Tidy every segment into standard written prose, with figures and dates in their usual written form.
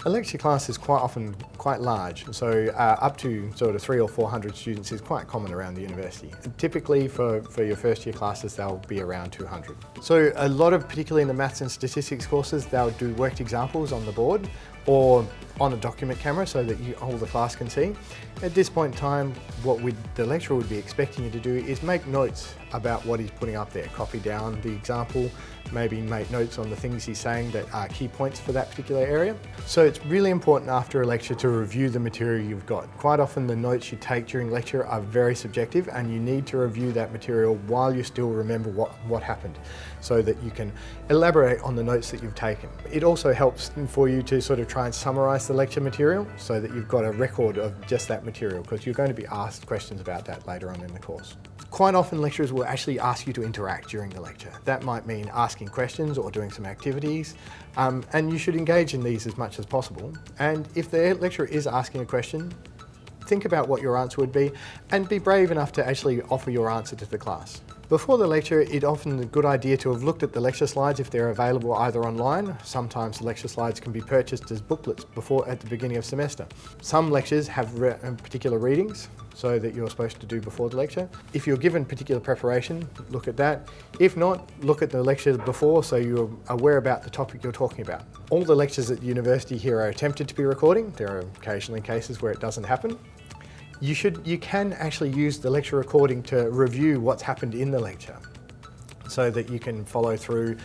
A lecture class is quite often quite large, so up to sort of 300 or 400 students is quite common around the university. And typically for your first year classes they'll be around 200. So a lot of, particularly in the maths and statistics courses, they'll do worked examples on the board or on a document camera so that all the class can see. At this point in time, what the lecturer would be expecting you to do is make notes about what he's putting up there. Copy down the example, maybe make notes on the things he's saying that are key points for that particular area. So it's really important after a lecture to review the material you've got. Quite often the notes you take during lecture are very subjective and you need to review that material while you still remember what happened so that you can elaborate on the notes that you've taken. It also helps for you to sort of try and summarise the lecture material so that you've got a record of just that material, because you're going to be asked questions about that later on in the course. Quite often lecturers will actually ask you to interact during the lecture. That might mean asking questions or doing some activities, and you should engage in these as much as possible. And if the lecturer is asking a question, think about what your answer would be and be brave enough to actually offer your answer to the class. Before the lecture, it's often a good idea to have looked at the lecture slides if they're available either online. Sometimes the lecture slides can be purchased as booklets at the beginning of semester. Some lectures have particular readings so that you're supposed to do before the lecture. If you're given particular preparation, look at that. If not, look at the lecture before so you're aware about the topic you're talking about. All the lectures at the university here are attempted to be recording. There are occasionally cases where it doesn't happen. You can actually use the lecture recording to review what's happened in the lecture so that you can follow through,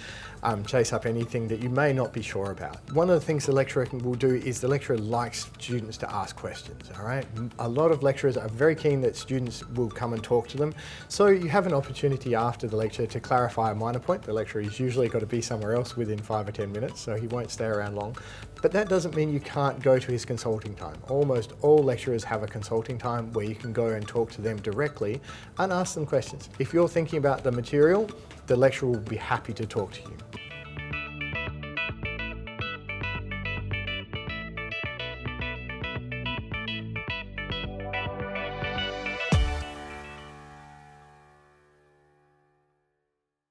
chase up anything that you may not be sure about. One of the things the lecturer will do is the lecturer likes students to ask questions, all right? A lot of lecturers are very keen that students will come and talk to them, so you have an opportunity after the lecture to clarify a minor point. The lecturer is usually got to be somewhere else within 5 or 10 minutes, so he won't stay around long. But that doesn't mean you can't go to his consulting time. Almost all lecturers have a consulting time where you can go and talk to them directly and ask them questions. If you're thinking about the material, the lecturer will be happy to talk to you.